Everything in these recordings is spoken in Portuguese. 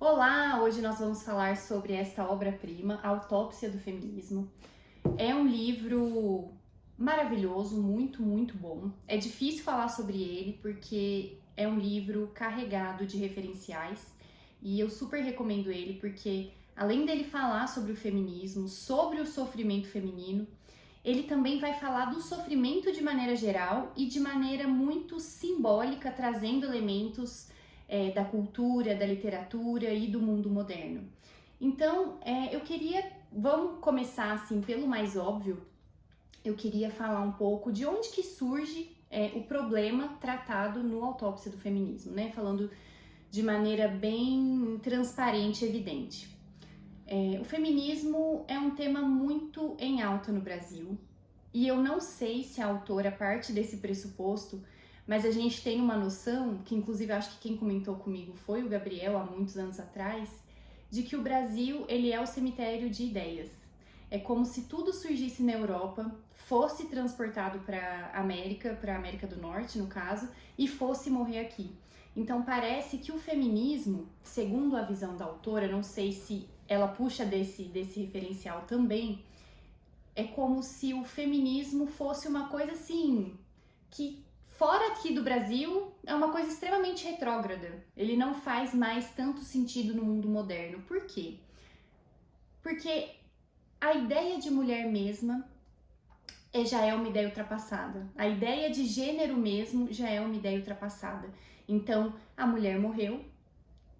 Olá, hoje nós vamos falar sobre esta obra-prima, Autópsia do Feminismo. É um livro maravilhoso, muito bom. É difícil falar sobre ele porque é um livro carregado de referenciais e eu super recomendo ele porque além dele falar sobre o feminismo, sobre o sofrimento feminino, ele também vai falar do sofrimento de maneira geral e de maneira muito simbólica, trazendo elementos da cultura, da literatura e do mundo moderno. Então, vamos começar assim pelo mais óbvio. Eu queria falar um pouco de onde que surge o problema tratado no Autópsia do Feminismo, né? Falando de maneira bem transparente e evidente. O feminismo é um tema muito em alta no Brasil e eu não sei se a autora parte desse pressuposto, mas a gente tem uma noção, que inclusive acho que quem comentou comigo foi o Gabriel há muitos anos atrás, de que o Brasil ele é o cemitério de ideias. É como se tudo surgisse na Europa, fosse transportado para a América do Norte no caso, e fosse morrer aqui. Então parece que o feminismo, segundo a visão da autora, não sei se ela puxa desse referencial também, é como se o feminismo fosse uma coisa assim, que fora aqui do Brasil é uma coisa extremamente retrógrada. Ele não faz mais tanto sentido no mundo moderno. Por quê? Porque a ideia de mulher mesma já é uma ideia ultrapassada. A ideia de gênero mesmo já é uma ideia ultrapassada. Então, a mulher morreu,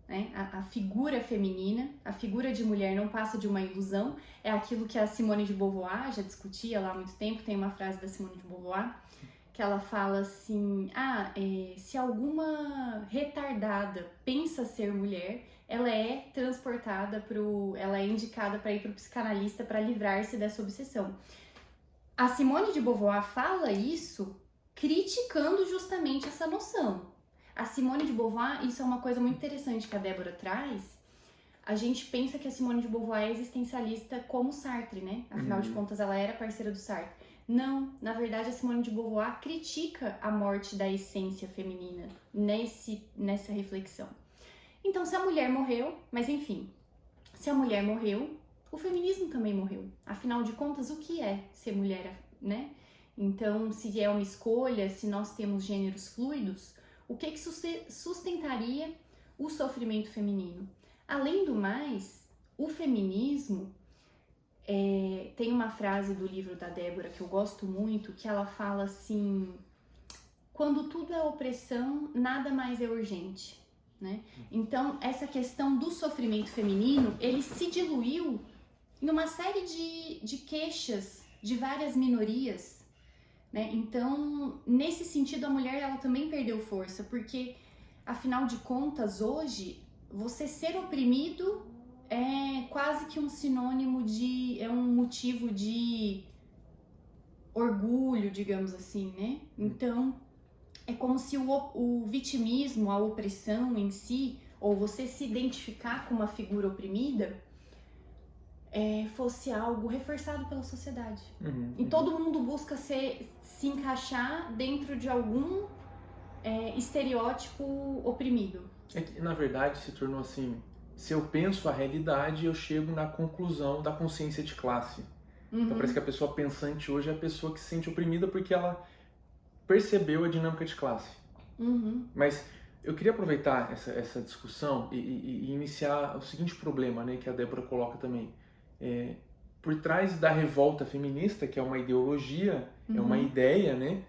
né? A figura feminina, a figura de mulher não passa de uma ilusão. É aquilo que a Simone de Beauvoir já discutia lá há muito tempo. Tem uma frase da Simone de Beauvoir que ela fala assim, se alguma retardada pensa ser mulher, ela é transportada ela é indicada para ir para o psicanalista para livrar-se dessa obsessão. A Simone de Beauvoir fala isso criticando justamente essa noção. A Simone de Beauvoir, isso é uma coisa muito interessante que a Débora traz. A gente pensa que a Simone de Beauvoir é existencialista como Sartre, né? Afinal de contas, ela era parceira do Sartre. Não, na verdade a Simone de Beauvoir critica a morte da essência feminina nessa reflexão. Então, se a mulher morreu, mas enfim, se a mulher morreu, o feminismo também morreu. Afinal de contas, o que é ser mulher, né? Então, se é uma escolha, se nós temos gêneros fluidos, o que sustentaria o sofrimento feminino? Além do mais, o feminismo... tem uma frase do livro da Débora que eu gosto muito, que ela fala assim: quando tudo é opressão, nada mais é urgente, né? Então, essa questão do sofrimento feminino, ele se diluiu em uma série de queixas de várias minorias, né? Então, nesse sentido, a mulher ela também perdeu força, porque, afinal de contas, hoje, você ser oprimido é quase que um sinônimo é um motivo de orgulho, digamos assim, né? Então, é como se o vitimismo, a opressão em si, ou você se identificar com uma figura oprimida, fosse algo reforçado pela sociedade. E todo mundo busca se encaixar dentro de algum estereótipo oprimido. É que, na verdade, se tornou assim... Se eu penso a realidade, eu chego na conclusão da consciência de classe. Então parece que a pessoa pensante hoje é a pessoa que se sente oprimida porque ela percebeu a dinâmica de classe. Mas eu queria aproveitar essa discussão e iniciar o seguinte problema, né, que a Débora coloca também. Por trás da revolta feminista, que é uma ideologia, é uma ideia, né,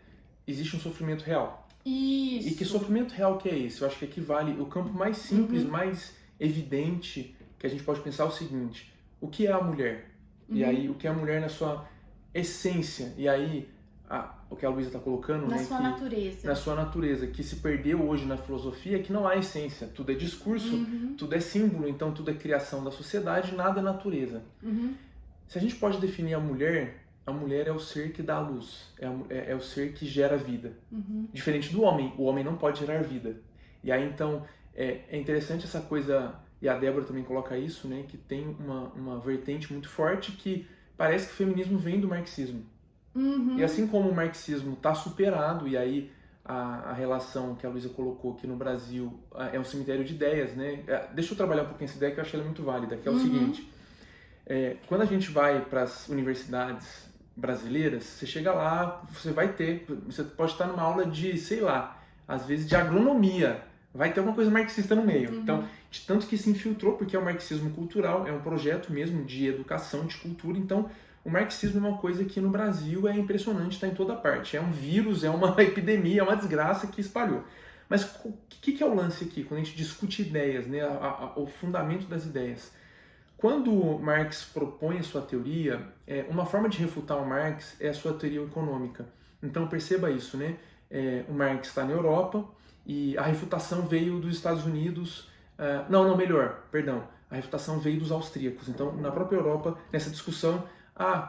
existe um sofrimento real. Isso. E que sofrimento real que é esse? Eu acho que aqui vale o campo mais simples, mais evidente, que a gente pode pensar o seguinte: o que é a mulher? E aí, o que é a mulher na sua essência? E aí, o que a Luísa está colocando, na né, sua natureza. Na sua natureza, que se perdeu hoje na filosofia, que não há essência, tudo é discurso, tudo é símbolo, então tudo é criação da sociedade, nada é natureza. Se a gente pode definir a mulher é o ser que dá a luz, é o ser que gera vida. Diferente do homem, o homem não pode gerar vida. E aí, então, é interessante essa coisa, e a Débora também coloca isso, né, que tem uma vertente muito forte que parece que o feminismo vem do marxismo. E assim como o marxismo está superado, e aí a relação que a Luísa colocou aqui no Brasil é um cemitério de ideias, né? Deixa eu trabalhar um pouquinho essa ideia que eu achei ela muito válida, que é o seguinte, quando a gente vai para as universidades brasileiras, você chega lá, você pode estar numa aula de, sei lá, às vezes de agronomia, vai ter alguma coisa marxista no meio. Então, de tanto que se infiltrou, porque é o marxismo cultural, é um projeto mesmo de educação, de cultura, então o marxismo é uma coisa que no Brasil é impressionante, está em toda parte. É um vírus, é uma epidemia, é uma desgraça que espalhou. Mas o que é o lance aqui, quando a gente discute ideias, né, o fundamento das ideias? Quando Marx propõe a sua teoria, uma forma de refutar o Marx é a sua teoria econômica. Então perceba isso, né? O Marx está na Europa e a refutação veio dos Estados Unidos. A refutação veio dos austríacos. Então, na própria Europa, nessa discussão,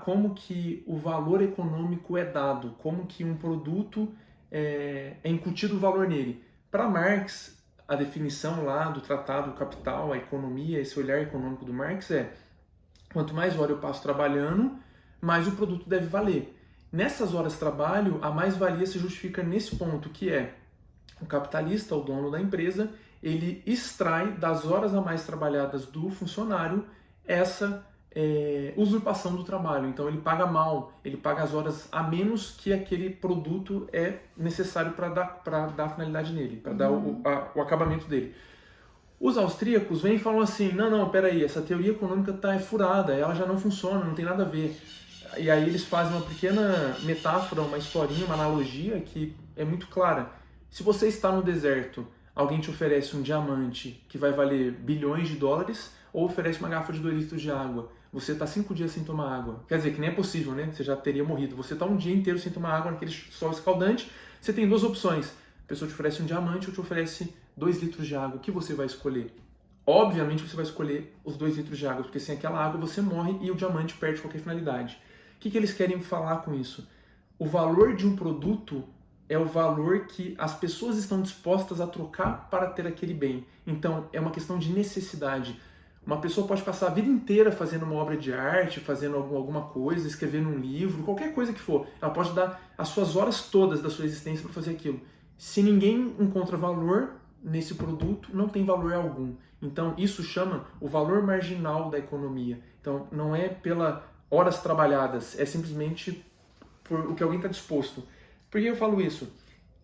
como que o valor econômico é dado, como que um produto é incutido o valor nele. Para Marx, a definição lá do Tratado do Capital, a economia, esse olhar econômico do Marx quanto mais hora eu passo trabalhando, mais o produto deve valer. Nessas horas de trabalho, a mais-valia se justifica nesse ponto, que é o capitalista, o dono da empresa, ele extrai das horas a mais trabalhadas do funcionário essa usurpação do trabalho. Então ele paga mal, ele paga as horas a menos que aquele produto é necessário para dar a finalidade nele, para dar o acabamento dele. Os austríacos vêm e falam assim, não, peraí, essa teoria econômica é furada, ela já não funciona, não tem nada a ver. E aí eles fazem uma pequena metáfora, uma historinha, uma analogia que é muito clara. Se você está no deserto, alguém te oferece um diamante que vai valer bilhões de dólares, ou oferece uma garrafa de 2 litros de água. Você está 5 dias sem tomar água. Quer dizer, que nem é possível, né? Você já teria morrido. Você está um dia inteiro sem tomar água naquele sol escaldante. Você tem 2 opções. A pessoa te oferece um diamante ou te oferece 2 litros de água. O que você vai escolher? Obviamente você vai escolher os 2 litros de água, porque sem aquela água você morre e o diamante perde qualquer finalidade. O que eles querem falar com isso? O valor de um produto é o valor que as pessoas estão dispostas a trocar para ter aquele bem. Então, é uma questão de necessidade. Uma pessoa pode passar a vida inteira fazendo uma obra de arte, fazendo alguma coisa, escrevendo um livro, qualquer coisa que for. Ela pode dar as suas horas todas da sua existência para fazer aquilo. Se ninguém encontra valor nesse produto, não tem valor algum. Então, isso chama o valor marginal da economia. Então, não é pela horas trabalhadas, é simplesmente por o que alguém está disposto. Por que eu falo isso?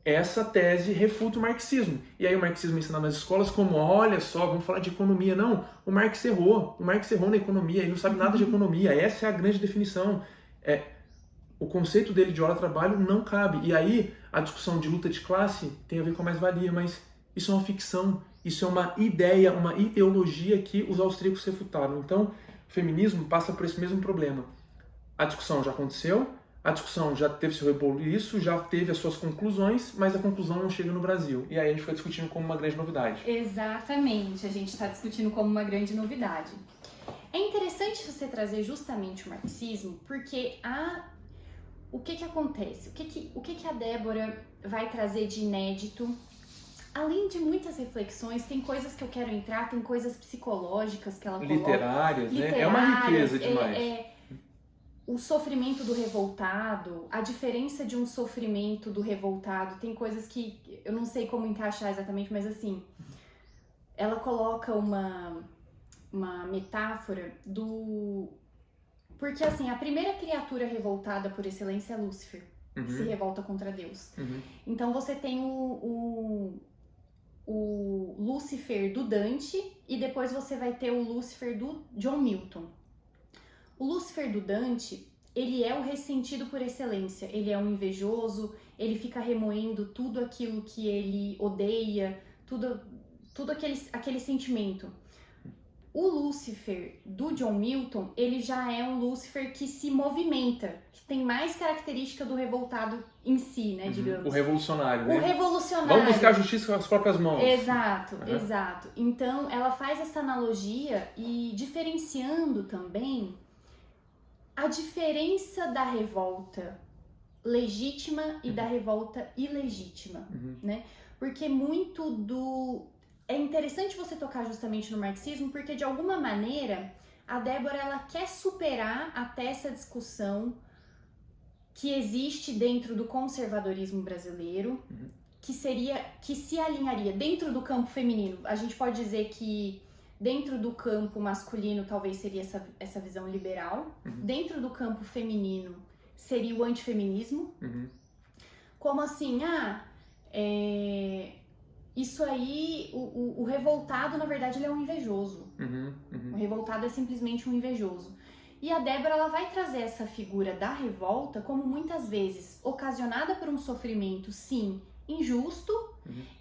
Essa tese refuta o marxismo. E aí o marxismo é ensinado nas escolas como, olha só, vamos falar de economia. Não, o Marx errou. O Marx errou na economia, ele não sabe nada de economia. Essa é a grande definição. O conceito dele de hora-trabalho não cabe. E aí a discussão de luta de classe tem a ver com a mais-valia, mas isso é uma ficção, isso é uma ideia, uma ideologia que os austríacos refutaram. Então, o feminismo passa por esse mesmo problema. A discussão já aconteceu, a discussão já teve seu reboliço, já teve as suas conclusões, mas a conclusão não chega no Brasil. E aí a gente fica discutindo como uma grande novidade. Exatamente, a gente está discutindo como uma grande novidade. É interessante você trazer justamente o marxismo, porque o que acontece? O que a Débora vai trazer de inédito? Além de muitas reflexões, tem coisas que eu quero entrar, tem coisas psicológicas que ela coloca. Literárias, né? É uma riqueza demais. O sofrimento do revoltado, a diferença de um sofrimento do revoltado, tem coisas que eu não sei como encaixar exatamente, mas assim, ela coloca uma metáfora do... Porque assim, a primeira criatura revoltada por excelência é Lúcifer, que se revolta contra Deus. Então você tem o Lúcifer do Dante e depois você vai ter o Lúcifer do John Milton. O Lúcifer do Dante, ele é o ressentido por excelência, ele é um invejoso, ele fica remoendo tudo aquilo que ele odeia, tudo aquele sentimento. O Lúcifer do John Milton, ele já é um Lúcifer que se movimenta, que tem mais característica do revoltado em si, né, digamos. O revolucionário, né? O revolucionário. Vamos buscar a justiça com as próprias mãos. Exato. Então, ela faz essa analogia e diferenciando também a diferença da revolta legítima e da revolta ilegítima, né? Porque muito do... É interessante você tocar justamente no marxismo, porque de alguma maneira a Débora ela quer superar até essa discussão que existe dentro do conservadorismo brasileiro, que se alinharia dentro do campo feminino. A gente pode dizer que dentro do campo masculino talvez seria essa visão liberal, dentro do campo feminino seria o antifeminismo, como assim, isso aí, o revoltado, na verdade, ele é um invejoso. O revoltado é simplesmente um invejoso. E a Débora, ela vai trazer essa figura da revolta como muitas vezes ocasionada por um sofrimento, sim, injusto,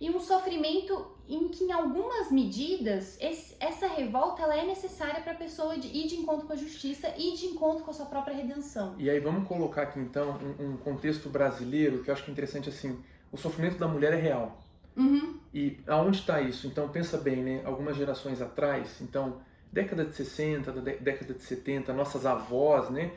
e um sofrimento em que, em algumas medidas, essa revolta ela é necessária para a pessoa ir de encontro com a justiça e de encontro com a sua própria redenção. E aí vamos colocar aqui, então, um contexto brasileiro que eu acho que é interessante, assim, o sofrimento da mulher é real. E aonde está isso? Então, pensa bem, né? Algumas gerações atrás, então, década de 60, década de 70, nossas avós, né?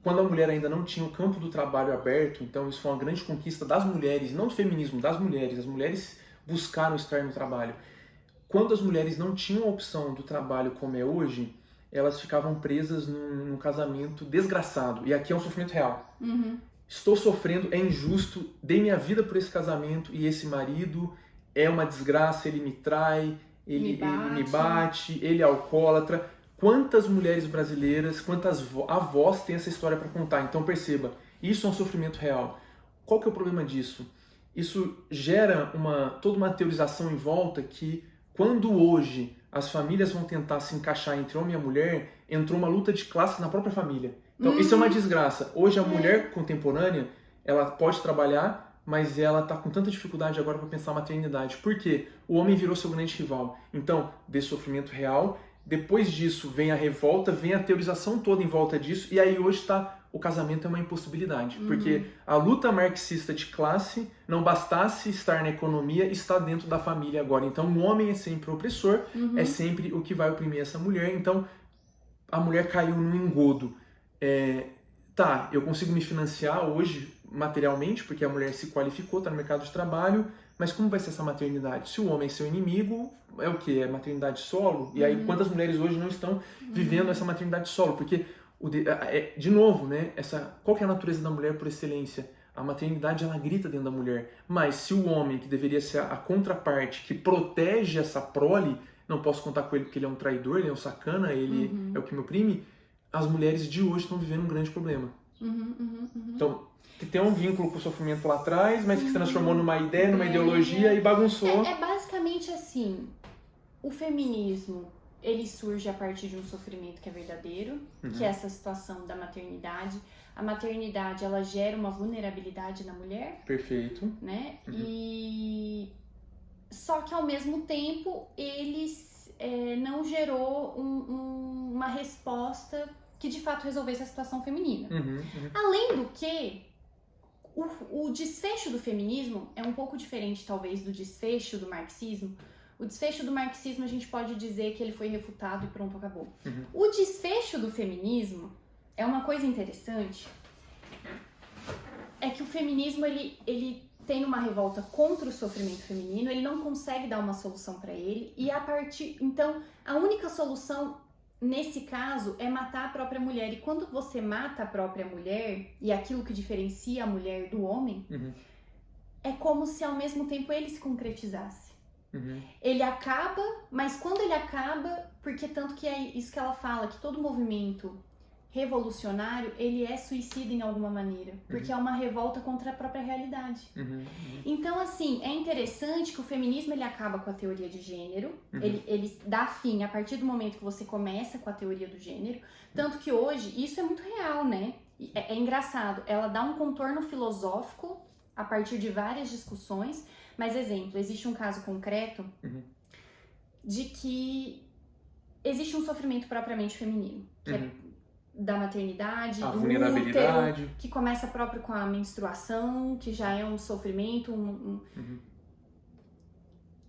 Quando a mulher ainda não tinha o campo do trabalho aberto, então isso foi uma grande conquista das mulheres, não do feminismo, das mulheres. As mulheres buscaram estar no trabalho. Quando as mulheres não tinham a opção do trabalho como é hoje, elas ficavam presas num casamento desgraçado. E aqui é um sofrimento real. Estou sofrendo, é injusto, dei minha vida por esse casamento e esse marido é uma desgraça, ele me trai, ele me bate, ele é alcoólatra. Quantas mulheres brasileiras, quantas avós têm essa história para contar? Então perceba, isso é um sofrimento real. Qual que é o problema disso? Isso gera toda uma teorização em volta que quando hoje as famílias vão tentar se encaixar entre homem e mulher, entrou uma luta de classe na própria família. Então isso é uma desgraça. Hoje a mulher contemporânea, ela pode trabalhar, mas ela está com tanta dificuldade agora para pensar a maternidade. Por quê? O homem virou seu grande rival. Então, desse sofrimento real, depois disso vem a revolta, vem a teorização toda em volta disso, e aí hoje o casamento é uma impossibilidade. Porque a luta marxista de classe, não bastasse estar na economia, está dentro da família agora. Então o homem é sempre o opressor, é sempre o que vai oprimir essa mulher. Então a mulher caiu no engodo. Eu consigo me financiar hoje materialmente, porque a mulher se qualificou, está no mercado de trabalho, mas como vai ser essa maternidade? Se o homem é seu inimigo, é o quê? É maternidade solo? E aí, quantas mulheres hoje não estão vivendo essa maternidade solo? Porque, de novo, né? Qual que é a natureza da mulher por excelência? A maternidade, ela grita dentro da mulher. Mas se o homem, que deveria ser a contraparte, que protege essa prole, não posso contar com ele porque ele é um traidor, ele é um sacana, ele é o que me oprime, as mulheres de hoje estão vivendo um grande problema. Então, que tem um vínculo com o sofrimento lá atrás, mas que se transformou numa ideia, numa ideologia e bagunçou. É basicamente assim, o feminismo, ele surge a partir de um sofrimento que é verdadeiro, que é essa situação da maternidade. A maternidade, ela gera uma vulnerabilidade na mulher. Perfeito. Né? E só que ao mesmo tempo, eles não gerou uma resposta que de fato resolvesse a situação feminina. Além do que, o desfecho do feminismo é um pouco diferente, talvez, do desfecho do marxismo. O desfecho do marxismo, a gente pode dizer que ele foi refutado e pronto, acabou. O desfecho do feminismo é uma coisa interessante, é que o feminismo, ele tem uma revolta contra o sofrimento feminino, ele não consegue dar uma solução para ele, e então, a única solução nesse caso é matar a própria mulher. E quando você mata a própria mulher, e aquilo que diferencia a mulher do homem, é como se ao mesmo tempo ele se concretizasse. Ele acaba, mas quando ele acaba, porque tanto que é isso que ela fala, que todo movimento revolucionário, ele é suicida em alguma maneira, porque é uma revolta contra a própria realidade. Então, assim, é interessante que o feminismo, ele acaba com a teoria de gênero, ele dá fim a partir do momento que você começa com a teoria do gênero, tanto que hoje, isso é muito real, né? É engraçado, ela dá um contorno filosófico a partir de várias discussões, mas, exemplo, existe um caso concreto de que existe um sofrimento propriamente feminino, que é da maternidade, a do vulnerabilidade, útero, que começa próprio com a menstruação, que já é um sofrimento.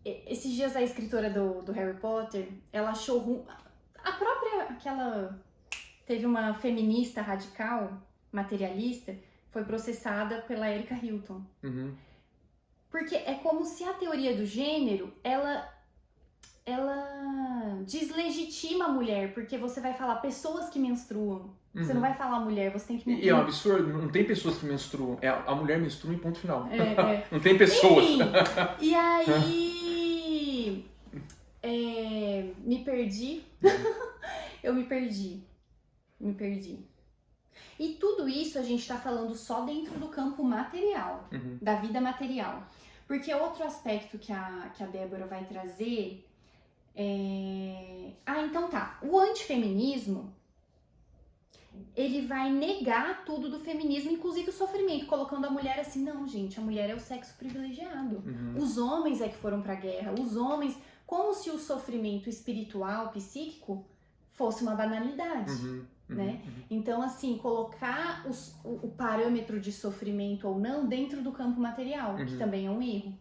Esses dias a escritora do Harry Potter, ela achou teve uma feminista radical, materialista, foi processada pela Erika Hilton. Porque é como se a teoria do gênero, ela deslegitima a mulher, porque você vai falar pessoas que menstruam. Você não vai falar mulher, você tem que... E é um absurdo, não tem pessoas que menstruam, a mulher menstrua em ponto final. É. Não tem pessoas. Enfim, e aí... me perdi. Eu me perdi. E tudo isso a gente tá falando só dentro do campo material, da vida material. Porque outro aspecto que a Débora vai trazer então tá. O antifeminismo, ele vai negar tudo do feminismo, inclusive o sofrimento, colocando a mulher assim, não, gente, a mulher é o sexo privilegiado. Os homens é que foram pra guerra, os homens, como se o sofrimento espiritual, psíquico, fosse uma banalidade, né? Então, assim, colocar o parâmetro de sofrimento ou não dentro do campo material, que também é um erro.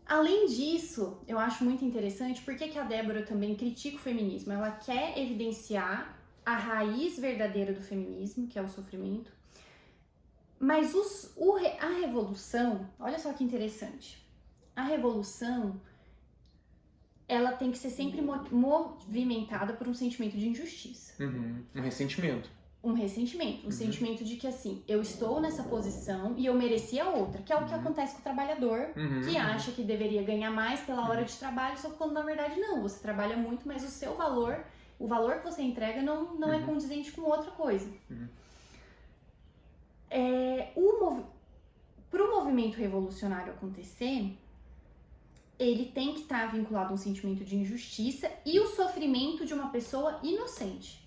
Além disso, eu acho muito interessante, porque que a Débora também critica o feminismo? Ela quer evidenciar a raiz verdadeira do feminismo, que é o sofrimento. Mas a revolução, olha só que interessante. A revolução, ela tem que ser sempre movimentada por um sentimento de injustiça. Um ressentimento. Um sentimento de que, assim, eu estou nessa posição e eu merecia outra, que é o que acontece com o trabalhador, que acha que deveria ganhar mais pela hora de trabalho, só que quando na verdade não, você trabalha muito, mas o seu valor, o valor que você entrega não é condizente com outra coisa. Para o movimento revolucionário acontecer, ele tem que estar vinculado a um sentimento de injustiça e o sofrimento de uma pessoa inocente.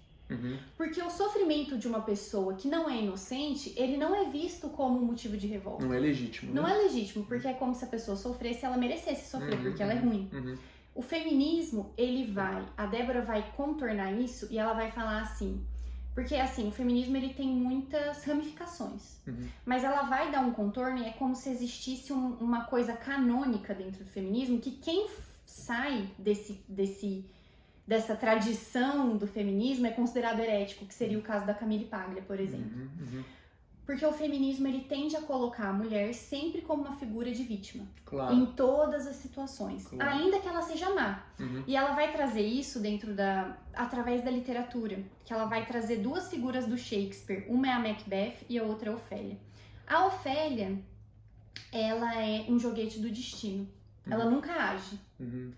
Porque o sofrimento de uma pessoa que não é inocente, ele não é visto como um motivo de revolta. Não é legítimo. Não é legítimo, porque é como se a pessoa sofresse, ela merecesse sofrer, porque ela é ruim. O feminismo, a Débora vai contornar isso e ela vai falar assim, porque assim, o feminismo ele tem muitas ramificações, mas ela vai dar um contorno e é como se existisse uma coisa canônica dentro do feminismo, que quem sai dessa tradição do feminismo é considerado herético, que seria o caso da Camille Paglia, por exemplo. Porque o feminismo, ele tende a colocar a mulher sempre como uma figura de vítima. Claro. Em todas as situações. Claro. Ainda que ela seja má. E ela vai trazer isso através da literatura. Que ela vai trazer duas figuras do Shakespeare. Uma é a Macbeth e a outra é a Ofélia. A Ofélia, ela é um joguete do destino. Ela nunca age.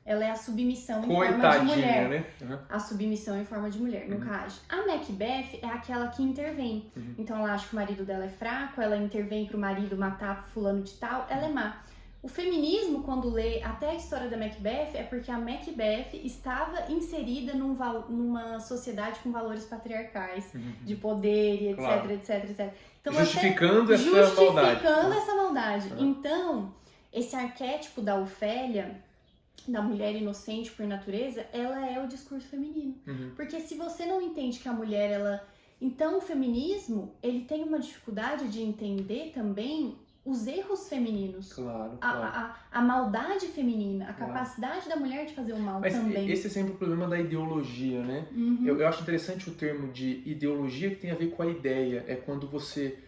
Ela é a submissão em forma de mulher. Né? A submissão em forma de mulher, nunca age. A Macbeth é aquela que intervém. Então ela acha que o marido dela é fraco, ela intervém pro marido matar fulano de tal, ela é má. O feminismo, quando lê até a história da Macbeth, é porque a Macbeth estava inserida numa sociedade com valores patriarcais, de poder e etc, claro. etc. Então, justificando essa maldade. Então, esse arquétipo da Ofélia, da mulher inocente por natureza, ela é o discurso feminino. Porque se você não entende que a mulher, então o feminismo, ele tem uma dificuldade de entender também os erros femininos. Claro. A maldade feminina, a capacidade da mulher de fazer o mal. Mas também. Esse é sempre o problema da ideologia, né? Eu acho interessante o termo de ideologia, que tem a ver com a ideia. É quando você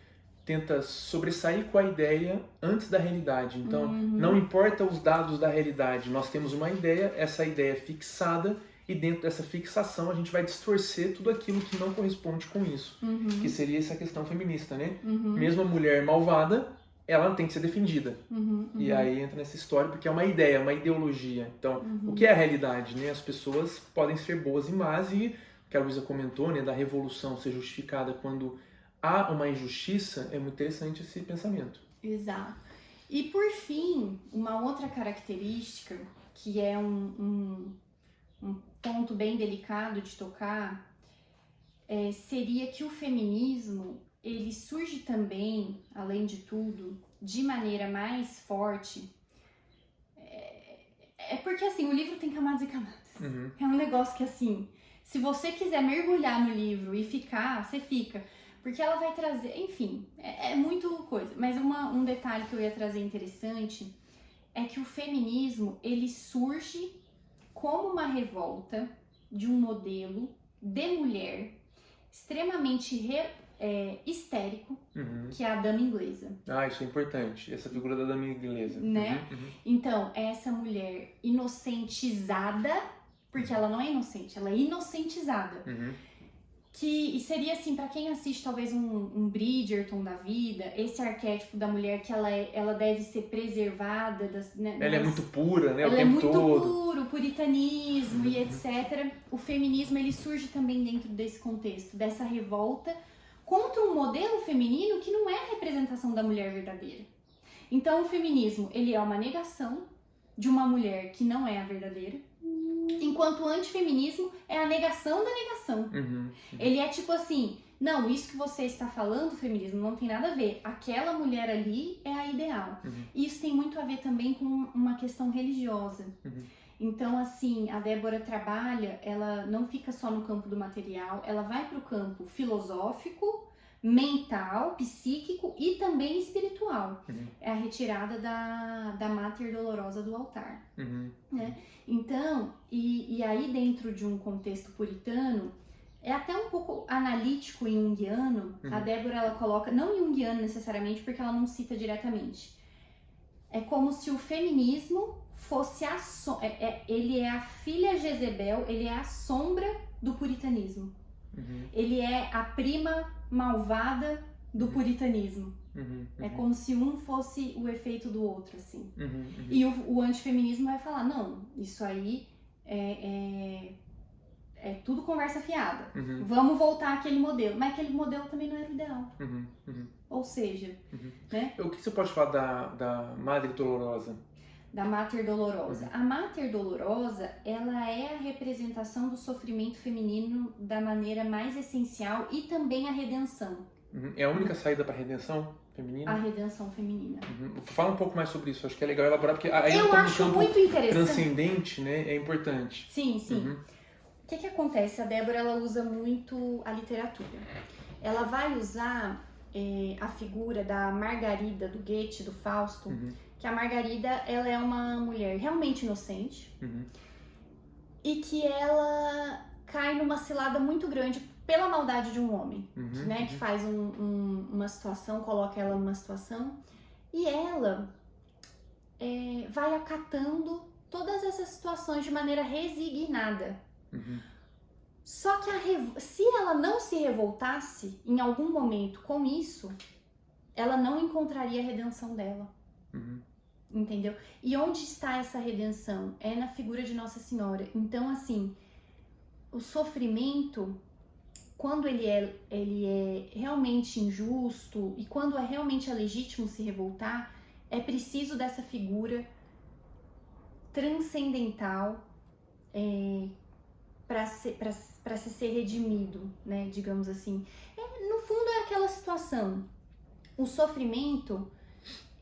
tenta sobressair com a ideia antes da realidade. Então, não importa os dados da realidade, nós temos uma ideia, essa ideia é fixada, e dentro dessa fixação a gente vai distorcer tudo aquilo que não corresponde com isso. Que seria essa questão feminista, né? Mesmo a mulher malvada, ela tem que ser defendida. E aí entra nessa história, porque é uma ideia, uma ideologia. Então, o que é a realidade, né? As pessoas podem ser boas e más, e o que a Luísa comentou, né, da revolução ser justificada quando há uma injustiça, é muito interessante esse pensamento. Exato. E por fim, uma outra característica, que é um ponto bem delicado de tocar, seria que o feminismo, ele surge também, além de tudo, de maneira mais forte. Porque assim, o livro tem camadas e camadas. É um negócio que assim, se você quiser mergulhar no livro e ficar, você fica. Porque ela vai trazer, enfim, é muito coisa. Mas um detalhe que eu ia trazer interessante é que o feminismo, ele surge como uma revolta de um modelo de mulher extremamente histérico, que é a dama inglesa. Isso é importante, essa figura da dama inglesa. Né? Então, essa mulher inocentizada porque ela não é inocente, ela é inocentizada. E seria assim, pra quem assiste talvez um Bridgerton da vida, esse arquétipo da mulher que ela deve ser preservada. Ela é muito pura, né? Ela o tempo é muito todo. puro, o puritanismo e etc. O feminismo, ele surge também dentro desse contexto, dessa revolta contra um modelo feminino que não é a representação da mulher verdadeira. Então, o feminismo, ele é uma negação de uma mulher que não é a verdadeira, enquanto o antifeminismo é a negação da negação. Ele é tipo assim, não, isso que você está falando, feminismo, não tem nada a ver. Aquela mulher ali é a ideal. E isso tem muito a ver também com uma questão religiosa. Então, assim, a Débora trabalha, ela não fica só no campo do material, ela vai para o campo filosófico, mental, psíquico e também espiritual. É a retirada da Mater Dolorosa do altar. Né? Então, e aí dentro de um contexto puritano, é até um pouco analítico e junguiano. A Débora, ela coloca, não junguiano necessariamente, porque ela não cita diretamente. É como se o feminismo fosse ele é a filha Jezebel, ele é a sombra do puritanismo. Ele é a prima malvada do puritanismo. É como se um fosse o efeito do outro, assim. E o antifeminismo vai falar, não, isso aí é tudo conversa fiada. Vamos voltar àquele modelo. Mas aquele modelo também não era o ideal. Ou seja, né? O que você pode falar da Madre Dolorosa? Da Mater Dolorosa. A Mater Dolorosa, ela é a representação do sofrimento feminino da maneira mais essencial e também a redenção. É a única saída para a redenção feminina? A redenção feminina. Fala um pouco mais sobre isso, acho que é legal elaborar, porque aí eu acho muito interessante. Transcendente, né, é importante. Sim. O que acontece? A Débora, ela usa muito a literatura. Ela vai usar a figura da Margarida, do Goethe, do Fausto, que a Margarida, ela é uma mulher realmente inocente e que ela cai numa cilada muito grande pela maldade de um homem, né, que faz uma situação, coloca ela numa situação, e ela vai acatando todas essas situações de maneira resignada. Só que se ela não se revoltasse em algum momento com isso, ela não encontraria a redenção dela. Entendeu? E onde está essa redenção? É na figura de Nossa Senhora. Então, assim, o sofrimento, quando ele é realmente injusto e quando realmente é legítimo se revoltar, é preciso dessa figura transcendental para se ser redimido, né? Digamos assim. No fundo é aquela situação. O sofrimento,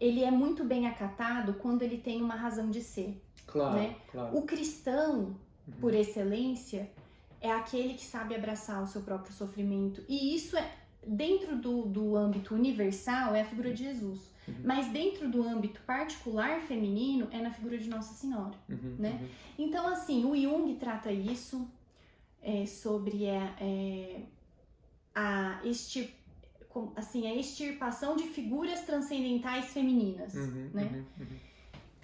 ele é muito bem acatado quando ele tem uma razão de ser. Claro, né? claro. O cristão, por excelência, é aquele que sabe abraçar o seu próprio sofrimento. E isso é, dentro do âmbito universal, é a figura de Jesus. Mas dentro do âmbito particular feminino, é na figura de Nossa Senhora. Né? Então, assim, o Jung trata isso sobre a extirpação de figuras transcendentais femininas, né?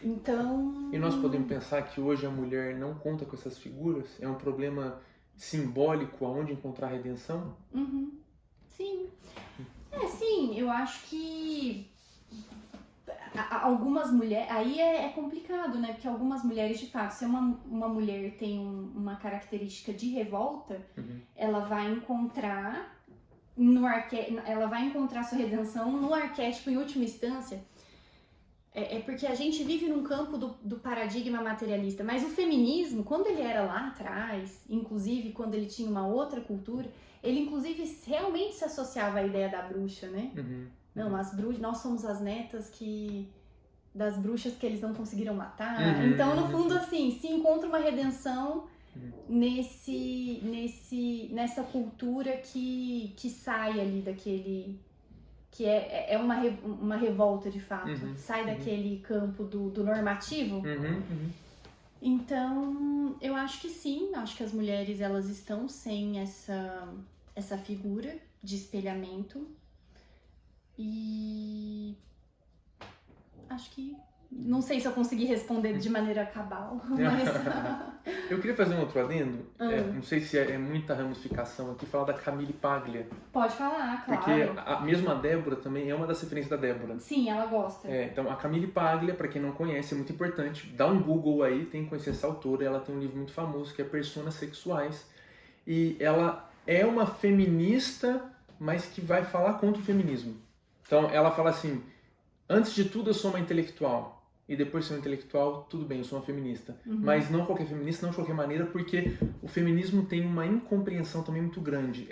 Então... E nós podemos pensar que hoje a mulher não conta com essas figuras? É um problema simbólico aonde encontrar a redenção? Sim. Sim, eu acho que algumas mulheres... Aí é complicado, né? Porque algumas mulheres, de fato, se uma mulher tem uma característica de revolta, ela vai encontrar... ela vai encontrar sua redenção no arquétipo em última instância. Porque a gente vive num campo do paradigma materialista, mas o feminismo, quando ele era lá atrás, inclusive quando ele tinha uma outra cultura, ele inclusive realmente se associava à ideia da bruxa, né? Não, as bruxas, nós somos as netas das bruxas que eles não conseguiram matar. Então, no fundo, assim, se encontra uma redenção nessa cultura que sai ali daquele... que é uma revolta de fato, sai daquele campo do normativo. Então, eu acho que sim, acho que as mulheres, elas estão sem essa figura de espelhamento, e acho que Não sei se eu consegui responder de maneira cabal, mas... Eu queria fazer um outro adendo, não sei se é muita ramificação aqui, falar da Camille Paglia. Pode falar, claro. Porque mesmo a Débora também é uma das referências da Débora. Sim, ela gosta. Então a Camille Paglia, para quem não conhece, é muito importante. Dá um Google aí, tem que conhecer essa autora. Ela tem um livro muito famoso que é Personas Sexuais. E ela é uma feminista, mas que vai falar contra o feminismo. Então ela fala assim, antes de tudo eu sou uma intelectual. E depois de ser um intelectual, tudo bem, eu sou uma feminista. Mas não qualquer feminista, não de qualquer maneira, porque o feminismo tem uma incompreensão também muito grande.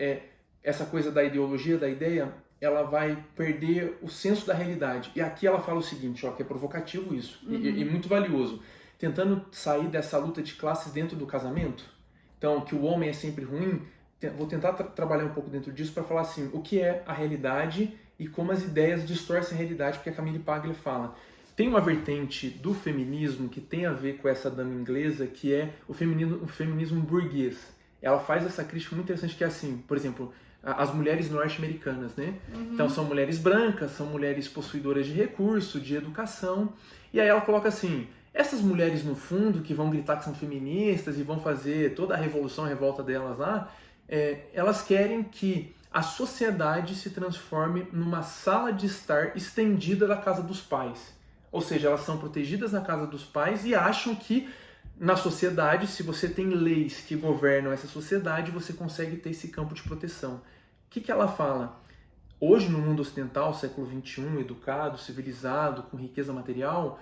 Essa coisa da ideologia, da ideia, ela vai perder o senso da realidade. E aqui ela fala o seguinte, ó, que é provocativo isso, e muito valioso. Tentando sair dessa luta de classes dentro do casamento, então que o homem é sempre ruim, vou tentar trabalhar um pouco dentro disso para falar assim, o que é a realidade e como as ideias distorcem a realidade, porque a Camille Paglia fala. Tem uma vertente do feminismo que tem a ver com essa dama inglesa, que é o feminismo burguês. Ela faz essa crítica muito interessante, que é assim, por exemplo, as mulheres norte-americanas, né? Então são mulheres brancas, são mulheres possuidoras de recurso, de educação, e aí ela coloca assim, essas mulheres no fundo, que vão gritar que são feministas e vão fazer toda a revolução, a revolta delas lá, elas querem que a sociedade se transforme numa sala de estar estendida da casa dos pais. Ou seja, elas são protegidas na casa dos pais e acham que na sociedade, se você tem leis que governam essa sociedade, você consegue ter esse campo de proteção. O que ela fala? Hoje, no mundo ocidental, século XXI, educado, civilizado, com riqueza material,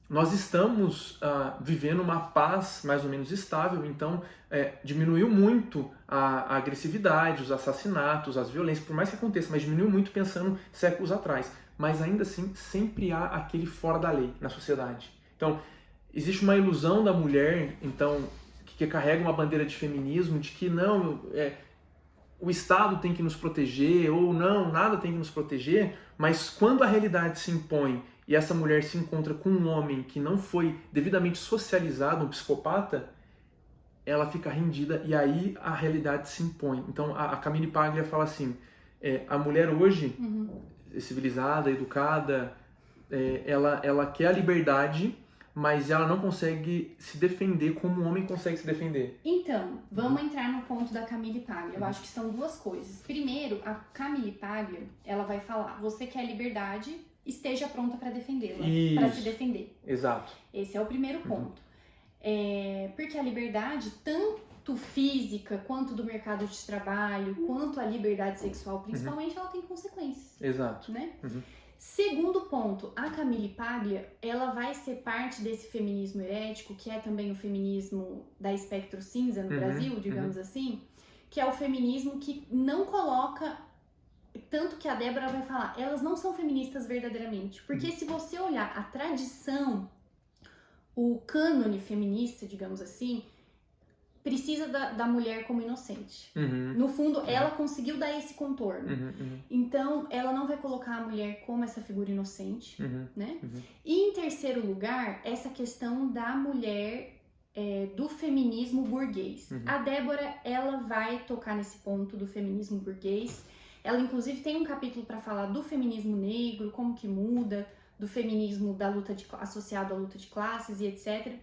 nós estamos vivendo uma paz mais ou menos estável, então diminuiu muito a agressividade, os assassinatos, as violências, por mais que aconteça, mas diminuiu muito pensando séculos atrás. Mas ainda assim, sempre há aquele fora da lei na sociedade. Então, existe uma ilusão da mulher, então, que carrega uma bandeira de feminismo, de que não, o Estado tem que nos proteger, ou não, nada tem que nos proteger, mas quando a realidade se impõe e essa mulher se encontra com um homem que não foi devidamente socializado, um psicopata, ela fica rendida e aí a realidade se impõe. Então, a Camille Paglia fala assim, a mulher hoje... civilizada, educada, ela quer a liberdade, mas ela não consegue se defender como um homem consegue se defender. Então, vamos entrar no ponto da Camille Paglia. Eu acho que são duas coisas. Primeiro, a Camille Paglia, ela vai falar, você quer liberdade, esteja pronta para defendê-la, para se defender. Exato. Esse é o primeiro ponto. Porque a liberdade, tanto física, quanto do mercado de trabalho, quanto a liberdade sexual, principalmente, ela tem consequências. Exato. Né? Segundo ponto, a Camille Paglia, ela vai ser parte desse feminismo herético, que é também o feminismo da espectro cinza no Brasil, digamos assim, que é o feminismo que não coloca, tanto que a Débora vai falar, elas não são feministas verdadeiramente, porque se você olhar a tradição, o cânone feminista, digamos assim, precisa da mulher como inocente. No fundo, ela conseguiu dar esse contorno. Então, ela não vai colocar a mulher como essa figura inocente, né? E em terceiro lugar, essa questão da mulher do feminismo burguês. A Débora, ela vai tocar nesse ponto do feminismo burguês. Ela, inclusive, tem um capítulo para falar do feminismo negro, como que muda, do feminismo da luta associado à luta de classes e etc.,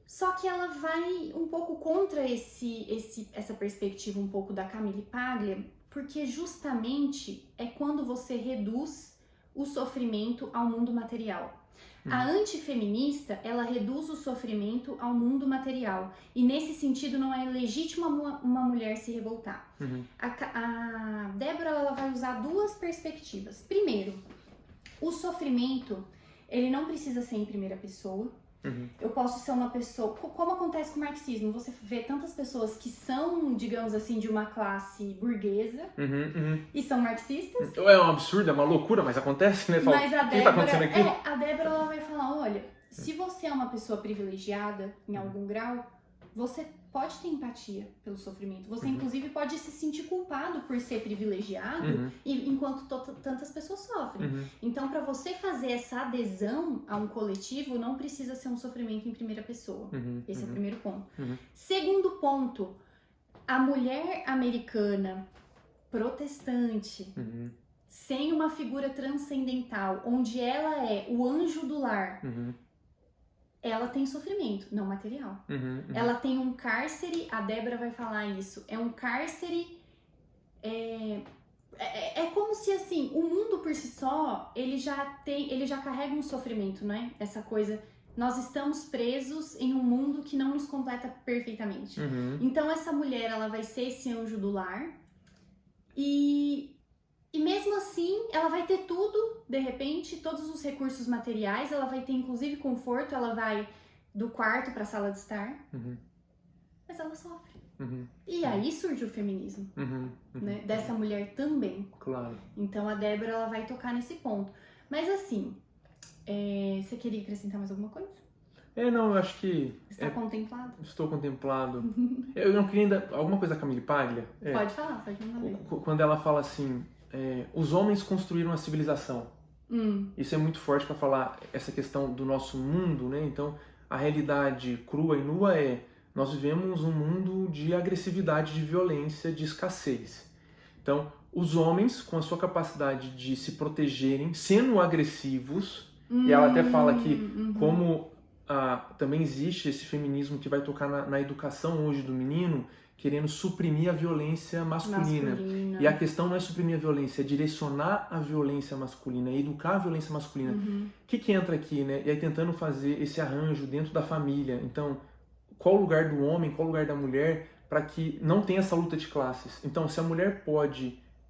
só que ela vai um pouco contra essa perspectiva um pouco da Camille Paglia, porque justamente é quando você reduz o sofrimento ao mundo material. A antifeminista, ela reduz o sofrimento ao mundo material. E nesse sentido não é legítimo uma mulher se revoltar. A Débora, ela vai usar duas perspectivas. Primeiro, o sofrimento, ele não precisa ser em primeira pessoa. Eu posso ser uma pessoa, como acontece com o marxismo, você vê tantas pessoas que são, digamos assim, de uma classe burguesa e são marxistas. É um absurdo, é uma loucura, mas acontece, né? Mas a o que tá acontecendo aqui? A Débora, ela vai falar, olha, se você é uma pessoa privilegiada em algum grau, você pode ter empatia pelo sofrimento. Você, inclusive, pode se sentir culpado por ser privilegiado enquanto tantas pessoas sofrem. Então, para você fazer essa adesão a um coletivo, não precisa ser um sofrimento em primeira pessoa. Esse é o primeiro ponto. Segundo ponto, a mulher americana protestante, sem uma figura transcendental, onde ela é o anjo do lar, ela tem sofrimento, não material. Ela tem um cárcere, a Débora vai falar isso, é um cárcere, é como se assim, o mundo por si só, ele já carrega um sofrimento, né? Essa coisa, nós estamos presos em um mundo que não nos completa perfeitamente. Então essa mulher, ela vai ser esse anjo do lar, e mesmo assim, ela vai ter tudo, de repente, todos os recursos materiais, ela vai ter inclusive conforto, ela vai do quarto para a sala de estar, mas ela sofre. E aí surge o feminismo, né? Dessa mulher também. Claro. Então a Débora, ela vai tocar nesse ponto. Mas assim, você queria acrescentar mais alguma coisa? Não, eu acho que... Está contemplado? Estou contemplado. Eu não queria ainda... Alguma coisa da Camille Paglia? Pode falar, pode mandar. Quando ela fala assim, os homens construíram a civilização. Isso é muito forte para falar essa questão do nosso mundo, né? Então, a realidade crua e nua nós vivemos um mundo de agressividade, de violência, de escassez. Então, os homens, com a sua capacidade de se protegerem, sendo agressivos, e ela até fala que como também existe esse feminismo que vai tocar na educação hoje do menino, querendo suprimir a violência masculina. E a questão não é suprimir a violência, é direcionar a violência masculina, é educar a violência masculina. O que entra aqui, né? E aí tentando fazer esse arranjo dentro da família. Então, qual o lugar do homem, qual o lugar da mulher, para que não tenha essa luta de classes. Então, se a mulher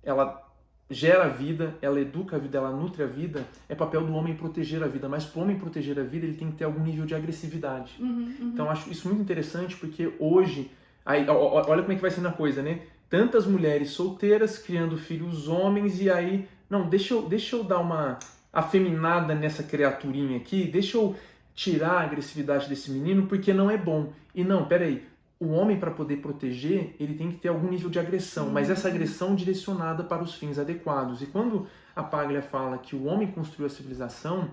ela gera a vida, ela educa a vida, ela nutre a vida, é papel do homem proteger a vida. Mas para o homem proteger a vida, ele tem que ter algum nível de agressividade. Então, eu acho isso muito interessante, porque hoje... Aí, olha como é que vai sendo a coisa, né? Tantas mulheres solteiras criando filhos homens, e aí... Não, deixa eu dar uma afeminada nessa criaturinha aqui, deixa eu tirar a agressividade desse menino, porque não é bom. E não, peraí, o homem, para poder proteger, ele tem que ter algum nível de agressão, mas essa agressão direcionada para os fins adequados. E quando a Paglia fala que o homem construiu a civilização,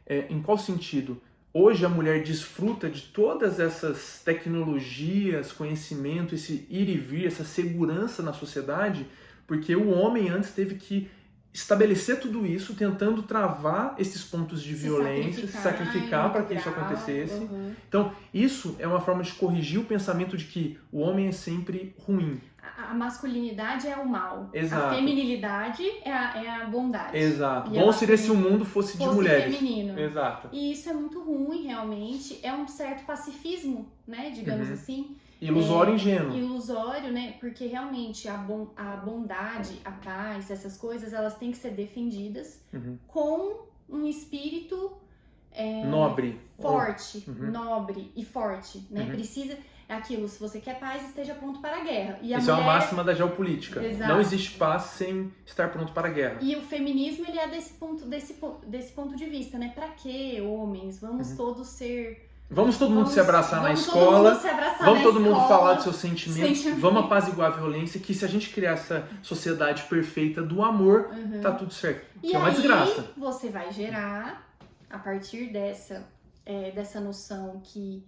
em qual sentido? Hoje a mulher desfruta de todas essas tecnologias, conhecimento, esse ir e vir, essa segurança na sociedade, porque o homem antes teve que estabelecer tudo isso, tentando travar esses pontos de violência, se sacrificar para que isso acontecesse. Então, isso é uma forma de corrigir o pensamento de que o homem é sempre ruim. A masculinidade é o mal. Exato. A feminilidade é a bondade. Exato. Bom seria se o mundo fosse de mulheres. Feminino. Exato. E isso é muito ruim, realmente. É um certo pacifismo, né? Digamos assim. Ilusório e ingênuo. Ilusório, né? Porque realmente a bondade, a paz, essas coisas, elas têm que ser defendidas com um espírito nobre. Forte, nobre e forte, né? Precisa... É aquilo, se você quer paz, esteja pronto para a guerra. E Isso é uma máxima da geopolítica. Exato. Não existe paz sem estar pronto para a guerra. E o feminismo, ele é desse ponto de vista, né? Pra que, homens? Vamos todos ser... Vamos todo mundo se abraçar na escola. Vamos todo mundo falar dos seus sentimentos. Vamos apaziguar a violência. Que se a gente criar essa sociedade perfeita do amor, tá tudo certo. E é uma desgraça. Aí você vai gerar, a partir dessa noção que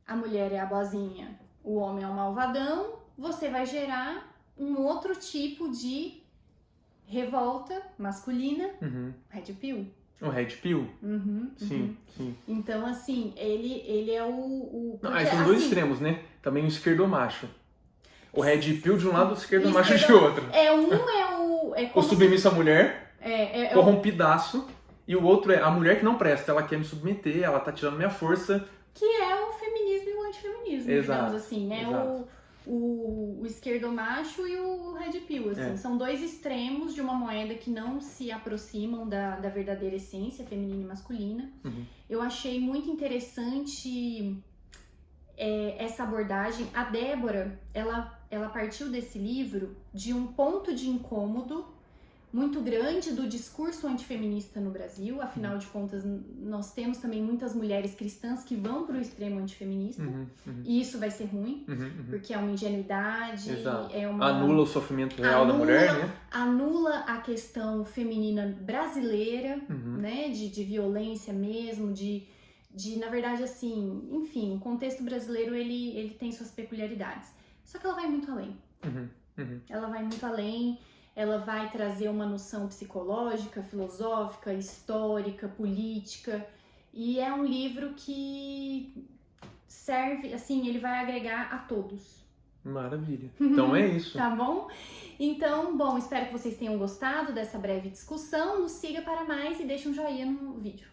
a mulher é a boazinha, o homem é o malvadão, você vai gerar um outro tipo de revolta masculina, Red Pill. O Red Pill? Sim. Então, assim, ele é Não, aí são dois extremos, né? Também o esquerdomacho. O Red Pill de um lado, o esquerdomacho de outro. O submisso à mulher, corrompidaço, e o outro é a mulher que não presta, ela quer me submeter, ela tá tirando minha força. Que é o feminismo e o antifeminismo, digamos assim, né? O esquerdomacho e o Red Pill, assim. São dois extremos de uma moeda que não se aproximam da verdadeira essência feminina e masculina. Eu achei muito interessante essa abordagem. A Débora, ela partiu desse livro de um ponto de incômodo muito grande do discurso antifeminista no Brasil. Afinal de contas, nós temos também muitas mulheres cristãs que vão para o extremo antifeminista, e isso vai ser ruim, porque é uma ingenuidade, anula o sofrimento real da mulher, né? Anula a questão feminina brasileira, né? De violência mesmo, de na verdade, assim, enfim, o contexto brasileiro, ele tem suas peculiaridades. Só que ela vai muito além. Ela vai muito além. ela vai trazer uma noção psicológica, filosófica, histórica, política, e é um livro que serve, assim, ele vai agregar a todos. Maravilha. Então é isso. Tá bom? Então, bom, espero que vocês tenham gostado dessa breve discussão. Nos siga para mais e deixe um joinha no vídeo.